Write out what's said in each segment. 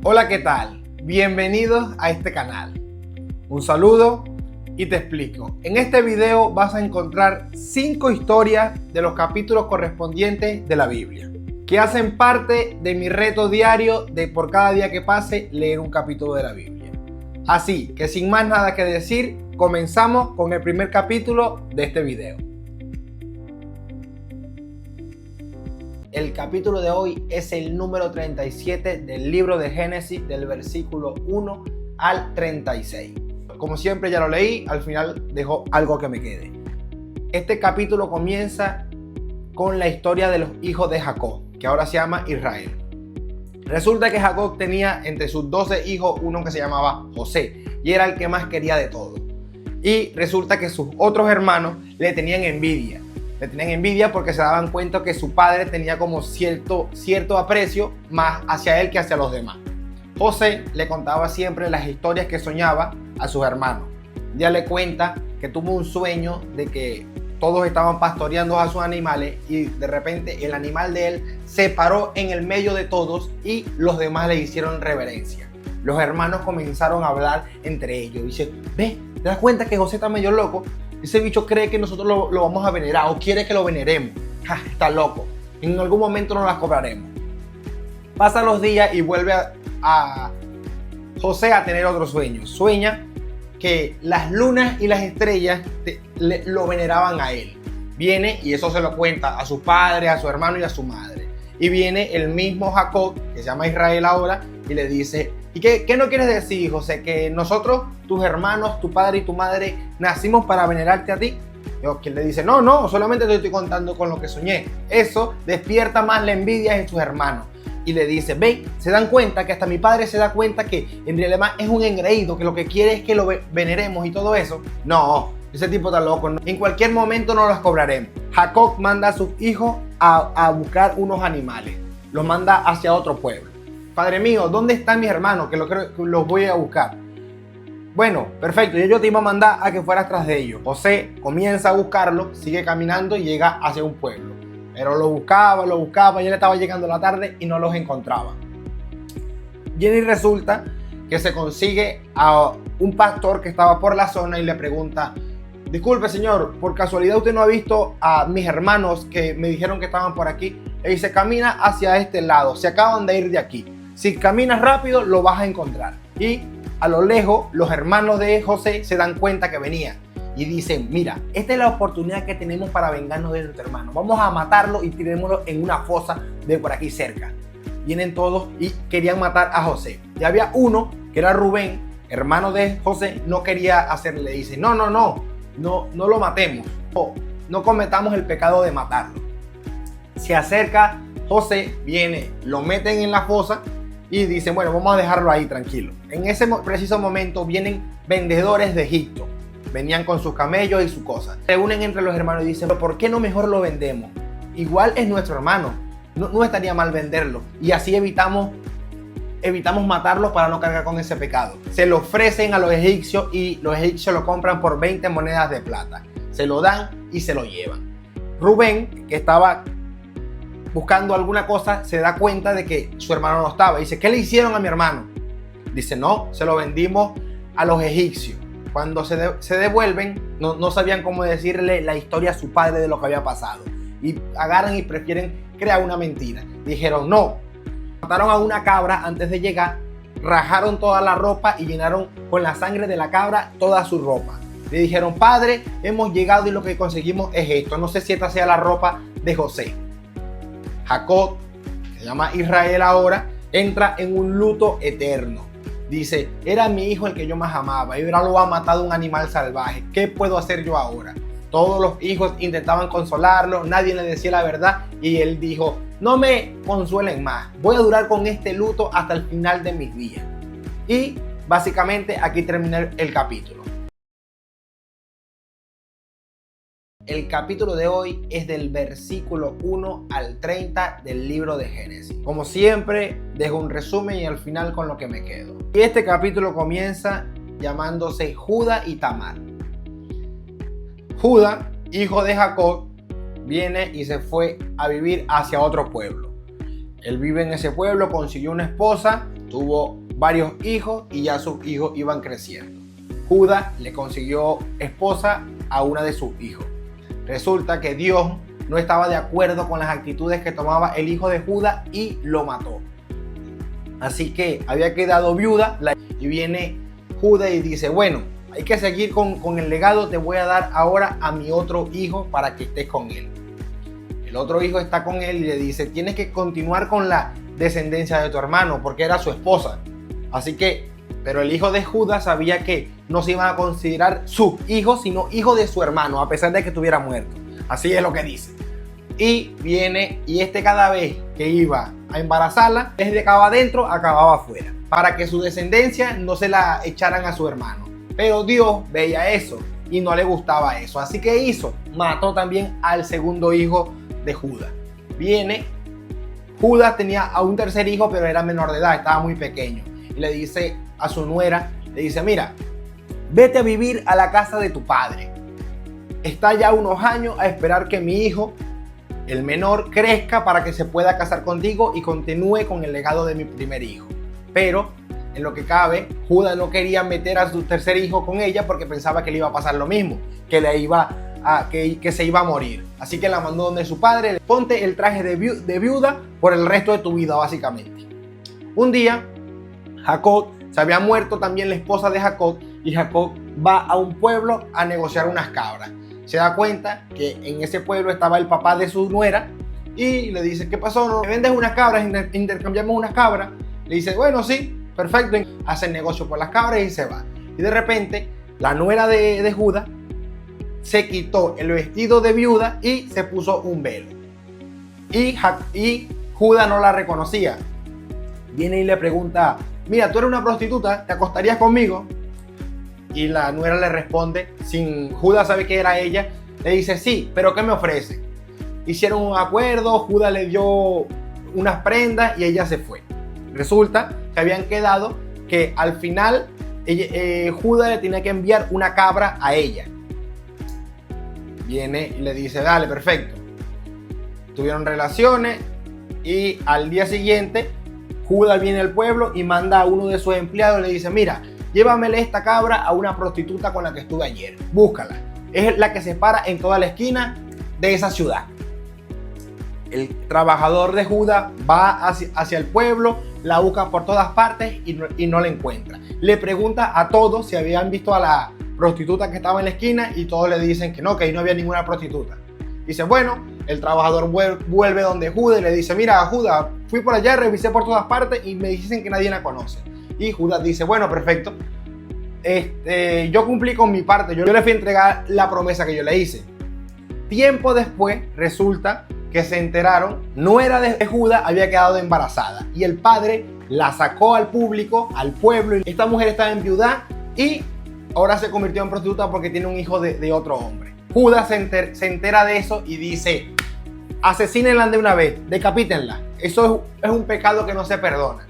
Hola, ¿qué tal? Bienvenidos a este canal. Un saludo y te explico. En este video vas a encontrar 5 historias de los capítulos correspondientes de la Biblia, que hacen parte de mi reto diario de por cada día que pase leer un capítulo de la Biblia. Así que sin más nada que decir, comenzamos con el primer capítulo de este video. El capítulo de hoy es el número 37 del libro de Génesis, del versículo 1 al 36. Como siempre ya lo leí, al final dejo algo que me quede. Este capítulo comienza con la historia de los hijos de Jacob, que ahora se llama Israel. Resulta que Jacob tenía entre sus 12 hijos uno que se llamaba José, y era el que más quería de todos. Y resulta que sus otros hermanos le tenían envidia. Le tenían envidia porque se daban cuenta que su padre tenía como cierto aprecio más hacia él que hacia los demás. José le contaba siempre las historias que soñaba a sus hermanos. Ya le cuenta que tuvo un sueño de que todos estaban pastoreando a sus animales y de repente el animal de él se paró en el medio de todos y los demás le hicieron reverencia. Los hermanos comenzaron a hablar entre ellos. Dice, ve, ¿te das cuenta que José está medio loco? Ese bicho cree que nosotros lo vamos a venerar o quiere que lo veneremos. ¡Ja! Está loco. En algún momento nos las cobraremos. Pasan los días y vuelve a José a tener otro sueño. Sueña que las lunas y las estrellas lo veneraban a él. Viene y eso se lo cuenta a su padre, a su hermano y a su madre. Y viene el mismo Jacob, que se llama Israel ahora, y le dice, ¿y qué no quieres decir, José? Que nosotros, tus hermanos, tu padre y tu madre, nacimos para venerarte a ti. Que le dice, no, solamente te estoy contando con lo que soñé. Eso despierta más la envidia en sus hermanos. Y le dice, ven, se dan cuenta que hasta mi padre se da cuenta que en realidad es un engreído, que lo que quiere es que lo veneremos y todo eso. No, ese tipo está loco. En cualquier momento nos las cobraremos. Jacob manda a sus hijos a buscar unos animales. Los manda hacia otro pueblo. Padre mío, ¿dónde están mis hermanos? Que los voy a buscar. Bueno, perfecto, yo te iba a mandar a que fueras tras de ellos. José comienza a buscarlo, sigue caminando y llega hacia un pueblo. Pero lo buscaba, ya le estaba llegando la tarde y no los encontraba. Viene y resulta que se consigue a un pastor que estaba por la zona y le pregunta, disculpe señor, ¿por casualidad usted no ha visto a mis hermanos que me dijeron que estaban por aquí? Le dice, camina hacia este lado, se acaban de ir de aquí. Si caminas rápido, lo vas a encontrar. Y a lo lejos, los hermanos de José se dan cuenta que venía. Y dicen, mira, esta es la oportunidad que tenemos para vengarnos de nuestro hermano. Vamos a matarlo y tirémoslo en una fosa de por aquí cerca. Vienen todos y querían matar a José. Y había uno, que era Rubén, hermano de José, no quería hacerle. Dice, no lo matemos. No cometamos el pecado de matarlo. Se acerca José, viene, lo meten en la fosa. Y dicen, bueno, vamos a dejarlo ahí tranquilo. En ese preciso momento vienen vendedores de Egipto. Venían con sus camellos y sus cosas. Se unen entre los hermanos y dicen, ¿por qué no mejor lo vendemos? Igual es nuestro hermano. No estaría mal venderlo. Y así evitamos matarlos para no cargar con ese pecado. Se lo ofrecen a los egipcios y los egipcios lo compran por 20 monedas de plata. Se lo dan y se lo llevan. Rubén, que estaba buscando alguna cosa, se da cuenta de que su hermano no estaba. Dice, ¿qué le hicieron a mi hermano? Dice, no, se lo vendimos a los egipcios. Cuando se devuelven, no sabían cómo decirle la historia a su padre de lo que había pasado. Y agarran y prefieren crear una mentira. Dijeron, no, mataron a una cabra antes de llegar, rajaron toda la ropa y llenaron con la sangre de la cabra toda su ropa. Le dijeron, padre, hemos llegado y lo que conseguimos es esto. No sé si esta sea la ropa de José. Jacob, que se llama Israel ahora, entra en un luto eterno. Dice, era mi hijo el que yo más amaba y ahora lo ha matado un animal salvaje. ¿Qué puedo hacer yo ahora? Todos los hijos intentaban consolarlo, nadie le decía la verdad y él dijo, no me consuelen más, voy a durar con este luto hasta el final de mis días. Y básicamente aquí termina el capítulo. El capítulo de hoy es del versículo 1 al 30 del libro de Génesis. Como siempre, dejo un resumen y al final con lo que me quedo. Y este capítulo comienza llamándose Judá y Tamar. Judá, hijo de Jacob, viene y se fue a vivir hacia otro pueblo. Él vive en ese pueblo, consiguió una esposa tuvo varios hijos y ya sus hijos iban creciendo. Judá le consiguió esposa a una de sus hijos. Resulta que Dios no estaba de acuerdo con las actitudes que tomaba el hijo de Judá y lo mató. Así que había quedado viuda y viene Judá y dice, bueno, hay que seguir con el legado, te voy a dar ahora a mi otro hijo para que estés con él. El otro hijo está con él y le dice, tienes que continuar con la descendencia de tu hermano, porque era su esposa. Así que, pero el hijo de Judá sabía que no se iban a considerar sus hijos, sino hijo de su hermano, a pesar de que estuviera muerto. Así es lo que dice. Y viene, y cada vez que iba a embarazarla, desde que acababa adentro, acababa afuera, para que su descendencia no se la echaran a su hermano. Pero Dios veía eso y no le gustaba eso. Así que hizo, mató también al segundo hijo de Judá. Viene, Judá tenía a un tercer hijo, pero era menor de edad, estaba muy pequeño. Y le dice a su nuera, le dice, mira, vete a vivir a la casa de tu padre. Está ya unos años a esperar que mi hijo, el menor, crezca para que se pueda casar contigo y continúe con el legado de mi primer hijo. Pero, en lo que cabe, Judá no quería meter a su tercer hijo con ella porque pensaba que le iba a pasar lo mismo, que se iba a morir. Así que la mandó donde su padre, ponte el traje de viuda por el resto de tu vida, básicamente. Un día, Jacob, se había muerto también la esposa de Jacob, y Jacob va a un pueblo a negociar unas cabras. Se da cuenta que en ese pueblo estaba el papá de su nuera y le dice, ¿qué pasó? ¿No me vendes unas cabras? Intercambiamos unas cabras. Le dice, bueno, sí, perfecto. Hace el negocio por las cabras y se va. Y de repente, la nuera de Judá se quitó el vestido de viuda y se puso un velo. Y Judá no la reconocía. Viene y le pregunta, mira, tú eres una prostituta, ¿te acostarías conmigo? Y la nuera le responde, sin Judá sabe que era ella, le dice, sí, pero ¿qué me ofrece? Hicieron un acuerdo, Judá le dio unas prendas y ella se fue. Resulta que habían quedado que al final Judá le tenía que enviar una cabra a ella. Viene y le dice, dale, perfecto. Tuvieron relaciones y al día siguiente Judá viene al pueblo y manda a uno de sus empleados y le dice, mira, llévamele esta cabra a una prostituta con la que estuve ayer. Búscala. Es la que se para en toda la esquina de esa ciudad. El trabajador de Judá va hacia el pueblo, la busca por todas partes y no la encuentra. Le pregunta a todos si habían visto a la prostituta que estaba en la esquina y todos le dicen que no, que ahí no había ninguna prostituta. Dice, bueno, el trabajador vuelve donde Judá y le dice, mira, Judá, fui por allá, revisé por todas partes y me dicen que nadie la conoce. Y Judá dice, bueno, perfecto, yo cumplí con mi parte, yo le fui a entregar la promesa que yo le hice. Tiempo después resulta que se enteraron, nuera de Judá había quedado embarazada y el padre la sacó al público, al pueblo, y esta mujer estaba enviudada y ahora se convirtió en prostituta porque tiene un hijo de otro hombre. Judá se entera de eso y dice, asesínenla de una vez, decapítenla, eso es un pecado que no se perdona.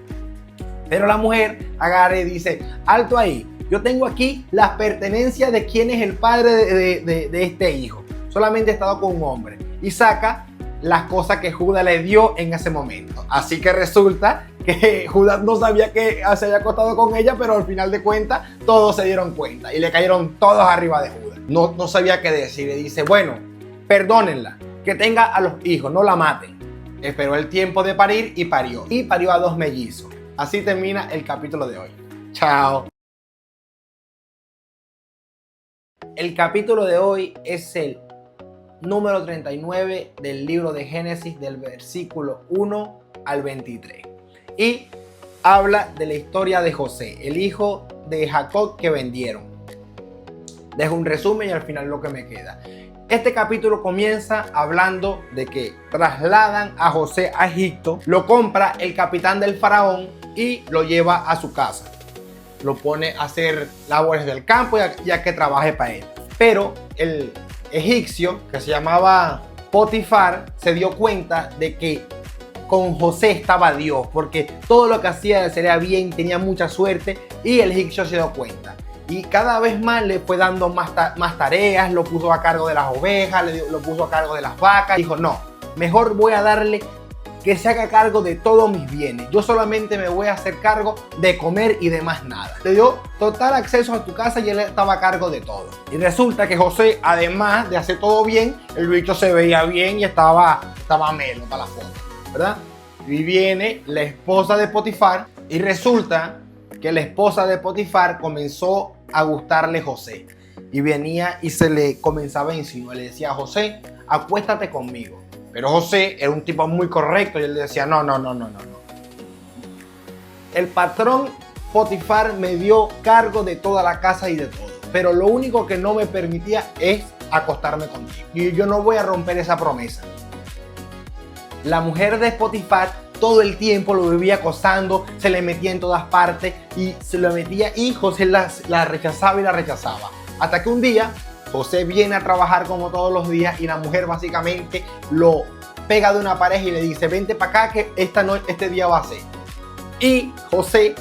Pero la mujer agarra y dice, alto ahí, yo tengo aquí las pertenencias de quién es el padre de este hijo. Solamente he estado con un hombre. Y saca las cosas que Judá le dio en ese momento. Así que resulta que Judá no sabía que se había acostado con ella, pero al final de cuentas todos se dieron cuenta y le cayeron todos arriba de Judá. No sabía qué decir. Le dice, bueno, perdónenla, que tenga a los hijos, no la maten. Esperó el tiempo de parir y parió. Y parió a 2 mellizos. Así termina el capítulo de hoy. Chao. El capítulo de hoy es el número 39 del libro de Génesis, del versículo 1 al 23. Y habla de la historia de José, el hijo de Jacob que vendieron. Dejo un resumen y al final lo que me queda. Este capítulo comienza hablando de que trasladan a José a Egipto, lo compra el capitán del faraón y lo lleva a su casa. Lo pone a hacer labores del campo ya que trabaje para él. Pero el egipcio, que se llamaba Potifar, se dio cuenta de que con José estaba Dios, porque todo lo que hacía le salía bien, tenía mucha suerte, y el egipcio se dio cuenta. Y cada vez más le fue dando más tareas, lo puso a cargo de las ovejas, lo puso a cargo de las vacas. Dijo, no, mejor voy a darle que se haga cargo de todos mis bienes. Yo solamente me voy a hacer cargo de comer y de más nada. Le dio total acceso a tu casa y él estaba a cargo de todo. Y resulta que José, además de hacer todo bien, el bicho se veía bien y estaba melo para la foto, ¿verdad? Y viene la esposa de Potifar y resulta que la esposa de Potifar comenzó a gustarle José. Y venía y se le comenzaba a insinuar. Le decía: José, acuéstate conmigo. Pero José era un tipo muy correcto y él le decía: no. El patrón Potifar me dio cargo de toda la casa y de todo. Pero lo único que no me permitía es acostarme contigo. Y yo no voy a romper esa promesa. La mujer de Potifar todo el tiempo lo vivía acosando, se le metía en todas partes y se lo metía y José la rechazaba y la rechazaba. Hasta que un día José viene a trabajar como todos los días y la mujer básicamente lo pega de una pared y le dice: vente para acá que este día va a ser. Y José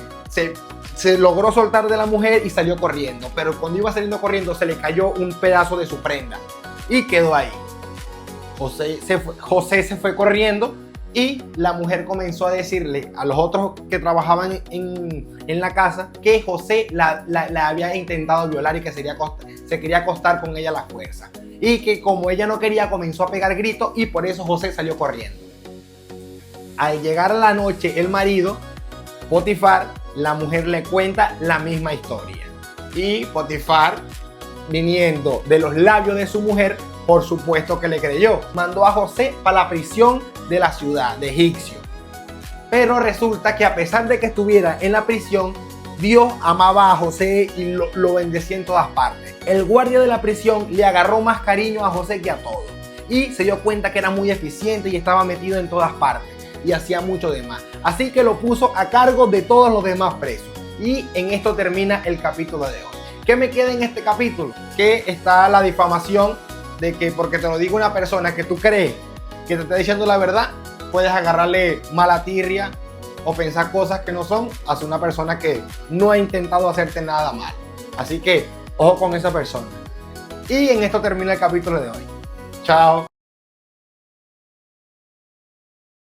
se logró soltar de la mujer y salió corriendo. Pero cuando iba saliendo corriendo se le cayó un pedazo de su prenda y quedó ahí. José se fue corriendo y la mujer comenzó a decirle a los otros que trabajaban en la casa que José la había intentado violar y que se quería acostar con ella a la fuerza. Y que como ella no quería, comenzó a pegar gritos y por eso José salió corriendo. Al llegar a la noche el marido, Potifar, la mujer le cuenta la misma historia. Y Potifar, viniendo de los labios de su mujer, por supuesto que le creyó. Mandó a José para la prisión de la ciudad de Egipcio. Pero resulta que a pesar de que estuviera en la prisión, Dios amaba a José y lo bendecía en todas partes. El guardia de la prisión le agarró más cariño a José que a todos. Y se dio cuenta que era muy eficiente y estaba metido en todas partes. Y hacía mucho demás. Así que lo puso a cargo de todos los demás presos. Y en esto termina el capítulo de hoy. ¿Qué me queda en este capítulo? Que está la difamación de que porque te lo diga una persona que tú crees que te está diciendo la verdad, puedes agarrarle mala tirria o pensar cosas que no son hacia una persona que no ha intentado hacerte nada mal. Así que ojo con esa persona. Y en esto termina el capítulo de hoy. Chao.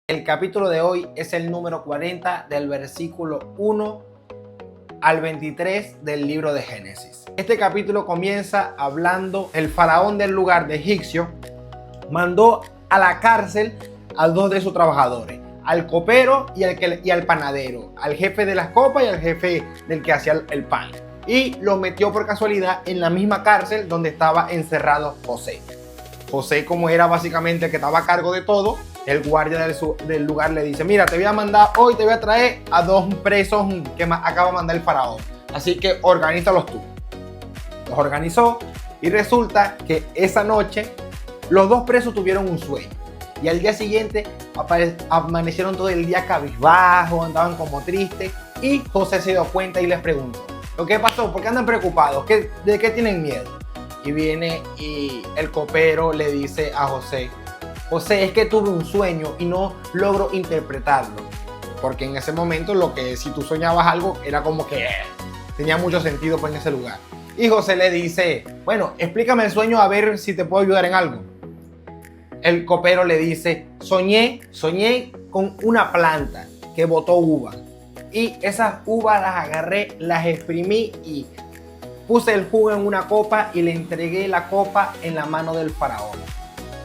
El capítulo de hoy es el número 40 del versículo 1 al 23 del libro de Génesis. Este capítulo comienza hablando: el faraón del lugar de Egipcio mandó a la cárcel a dos de sus trabajadores, al copero y al panadero, al jefe de las copas y al jefe del que hacía el pan. Y lo metió por casualidad en la misma cárcel donde estaba encerrado José. José, como era básicamente el que estaba a cargo de todo, el guardia del lugar le dice: mira, te voy a mandar hoy, te voy a traer a dos presos que acaba de mandar el faraón. Así que organízalos tú. Los organizó y resulta que esa noche los dos presos tuvieron un sueño. Y al día siguiente amanecieron todo el día cabizbajo, andaban como tristes. Y José se dio cuenta y les preguntó: ¿lo que pasó? ¿Por qué andan preocupados? ¿De qué tienen miedo? Y viene y el copero le dice a José: José, es que tuve un sueño y no logro interpretarlo. Porque en ese momento si tú soñabas algo era como que tenía mucho sentido pues, en ese lugar. Y José le dice: bueno, explícame el sueño a ver si te puedo ayudar en algo. El copero le dice: soñé con una planta que botó uvas. Y esas uvas las agarré, las exprimí y puse el jugo en una copa y le entregué la copa en la mano del faraón.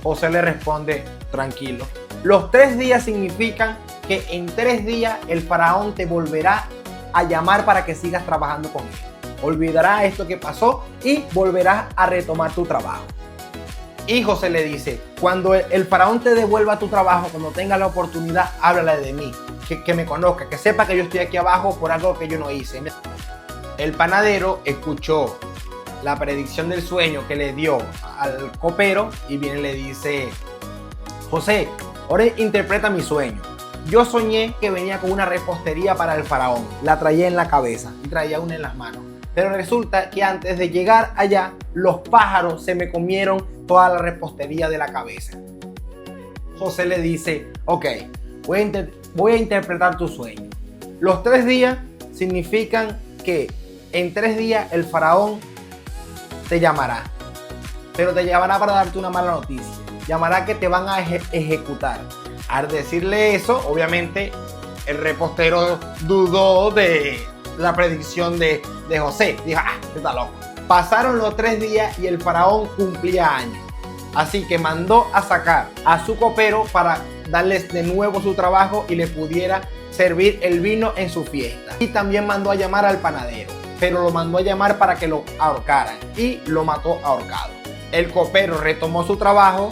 José le responde: tranquilo. Los 3 días significan que en 3 días el faraón te volverá a llamar para que sigas trabajando con él. Olvidará esto que pasó y volverás a retomar tu trabajo. Y José le dice: cuando el faraón te devuelva tu trabajo, cuando tenga la oportunidad, háblale de mí, que me conozca, que sepa que yo estoy aquí abajo por algo que yo no hice. El panadero escuchó la predicción del sueño que le dio al copero y viene y le dice: José, ahora interpreta mi sueño. Yo soñé que venía con una repostería para el faraón. La traía en la cabeza y traía una en las manos. Pero resulta que antes de llegar allá, los pájaros se me comieron toda la repostería de la cabeza. José le dice: ok, voy a interpretar tu sueño. Los 3 días significan que en 3 días el faraón te llamará. Pero te llamará para darte una mala noticia. Llamará que te van a ejecutar. Al decirle eso, obviamente, el repostero dudó de la predicción de José. Dijo, está loco. Pasaron los 3 días y el faraón cumplía años. Así que mandó a sacar a su copero para darles de nuevo su trabajo y le pudiera servir el vino en su fiesta. Y también mandó a llamar al panadero, pero lo mandó a llamar para que lo ahorcaran y lo mató ahorcado. El copero retomó su trabajo,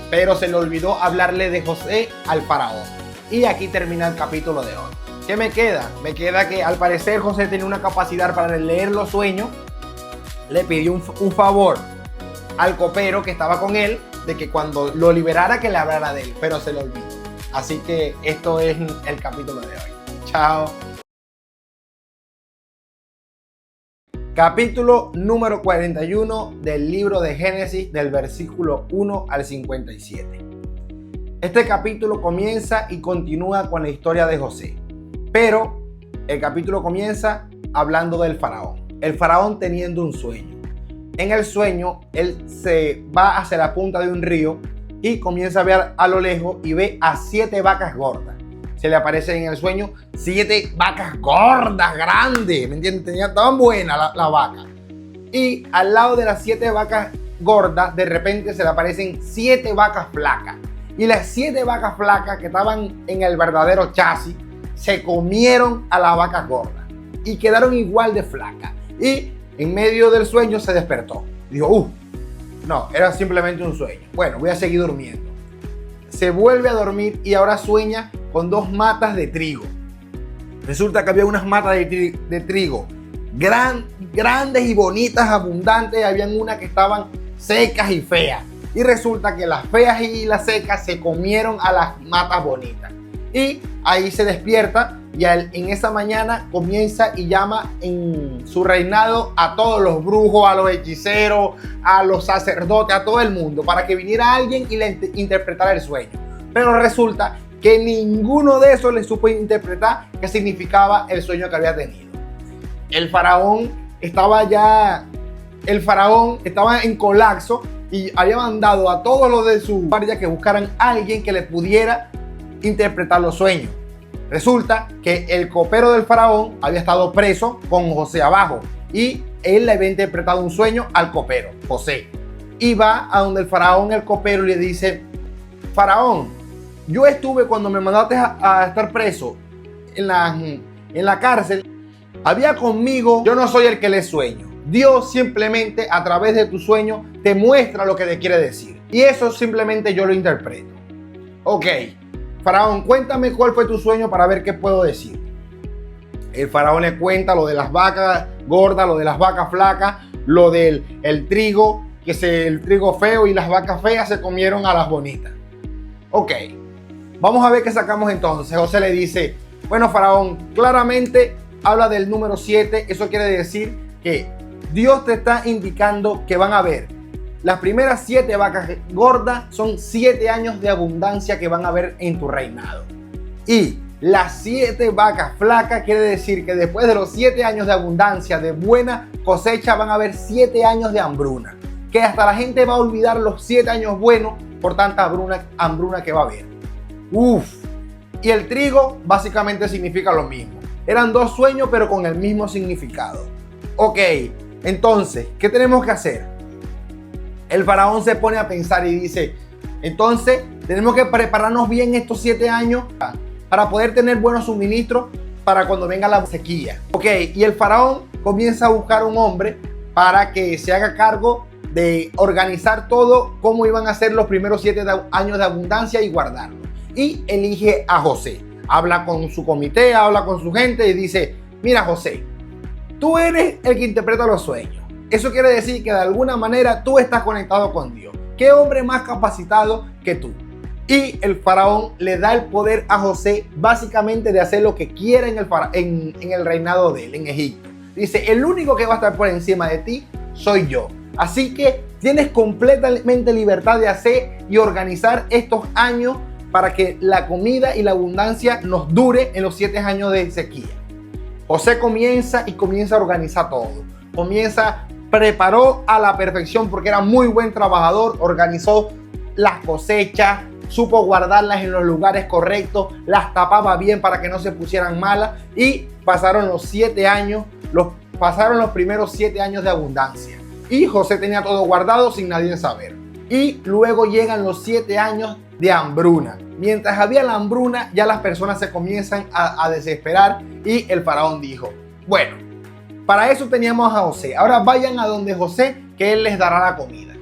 pero se le olvidó hablarle de José al faraón. Y aquí termina el capítulo de hoy. ¿Qué me queda? Me queda que al parecer José tenía una capacidad para leer los sueños. Le pidió un favor al copero que estaba con él, de que cuando lo liberara que le hablara de él, pero se lo olvidó. Así que esto es el capítulo de hoy. Chao. Capítulo número 41 del libro de Génesis, del versículo 1 al 57. Este capítulo comienza y continúa con la historia de José, pero el capítulo comienza hablando del faraón. El faraón teniendo un sueño. En el sueño, él se va hacia la punta de un río y comienza a ver a lo lejos y ve a 7 vacas gordas. Se le aparecen en el sueño 7 vacas gordas, grandes, ¿me entiendes? Estaban buenas la vaca. Y al lado de las 7 vacas gordas, de repente se le aparecen 7 vacas flacas. Y las 7 vacas flacas que estaban en el verdadero chasis se comieron a las vacas gordas y quedaron igual de flacas. Y en medio del sueño se despertó. Dijo, no, era simplemente un sueño. Bueno, voy a seguir durmiendo. Se vuelve a dormir y ahora sueña con 2 matas de trigo. Resulta que había unas matas de trigo grandes y bonitas, abundantes. Habían unas que estaban secas y feas. Y resulta que las feas y las secas se comieron a las matas bonitas. Y ahí se despierta y en esa mañana comienza y llama en su reinado a todos los brujos, a los hechiceros, a los sacerdotes, a todo el mundo, para que viniera alguien y le interpretara el sueño. Pero resulta que ninguno de esos le supo interpretar qué significaba el sueño que había tenido. El faraón estaba en colapso y había mandado a todos los de su guardia que buscaran a alguien que le pudiera interpretar los sueños. Resulta que el copero del faraón había estado preso con José abajo y él le había interpretado un sueño al copero, José. Y va a donde el faraón, el copero, y le dice, faraón, yo estuve cuando me mandaste a estar preso en la cárcel, había conmigo, yo no soy el que lee sueños. Dios simplemente a través de tu sueño te muestra lo que te quiere decir. Y eso simplemente yo lo interpreto. Ok. Faraón, cuéntame cuál fue tu sueño para ver qué puedo decir. El faraón le cuenta lo de las vacas gordas, lo de las vacas flacas, lo del trigo, el trigo feo y las vacas feas se comieron a las bonitas. Ok, vamos a ver qué sacamos entonces. José le dice, bueno, faraón, claramente habla del número 7. Eso quiere decir que Dios te está indicando que van a haber las primeras 7 vacas gordas, son 7 años de abundancia que van a haber en tu reinado. Y las 7 vacas flacas quiere decir que después de los 7 años de abundancia, de buena cosecha, van a haber 7 años de hambruna. Que hasta la gente va a olvidar los 7 años buenos por tanta hambruna que va a haber. Y el trigo básicamente significa lo mismo. Eran 2 sueños pero con el mismo significado. Ok, entonces, ¿qué tenemos que hacer? El faraón se pone a pensar y dice, entonces tenemos que prepararnos bien estos 7 años para poder tener buenos suministros para cuando venga la sequía. Ok, y el faraón comienza a buscar un hombre para que se haga cargo de organizar todo, cómo iban a ser los primeros 7 años de abundancia y guardarlo. Y elige a José. Habla con su comité, habla con su gente y dice, mira José, tú eres el que interpreta los sueños. Eso quiere decir que de alguna manera tú estás conectado con Dios. ¿Qué hombre más capacitado que tú? Y el faraón le da el poder a José básicamente de hacer lo que quiera en el reinado de él, en Egipto. Dice, el único que va a estar por encima de ti soy yo. Así que tienes completamente libertad de hacer y organizar estos años para que la comida y la abundancia nos dure en los 7 años de sequía. José comienza a organizar todo. Preparó a la perfección porque era muy buen trabajador, organizó las cosechas, supo guardarlas en los lugares correctos, las tapaba bien para que no se pusieran malas y pasaron los 7 años, pasaron los primeros 7 años de abundancia. Y José tenía todo guardado sin nadie saber. Y luego llegan los 7 años de hambruna. Mientras había la hambruna, ya las personas se comienzan a desesperar y el faraón dijo, bueno, para eso teníamos a José, ahora vayan a donde José, que él les dará la comida.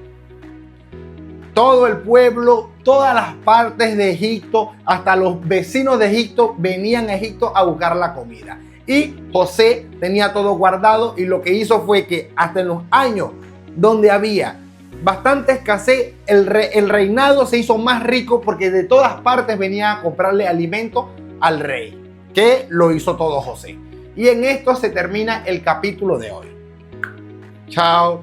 Todo el pueblo, todas las partes de Egipto, hasta los vecinos de Egipto venían a Egipto a buscar la comida. Y José tenía todo guardado y lo que hizo fue que hasta en los años donde había bastante escasez, el reinado se hizo más rico porque de todas partes venían a comprarle alimento al rey, que lo hizo todo José. Y en esto se termina el capítulo de hoy. Chao.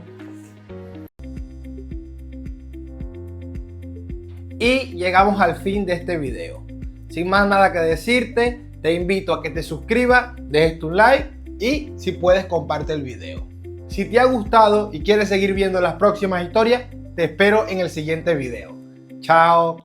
Y llegamos al fin de este video. Sin más nada que decirte, te invito a que te suscribas, dejes tu like y si puedes comparte el video. Si te ha gustado y quieres seguir viendo las próximas historias, te espero en el siguiente video. Chao.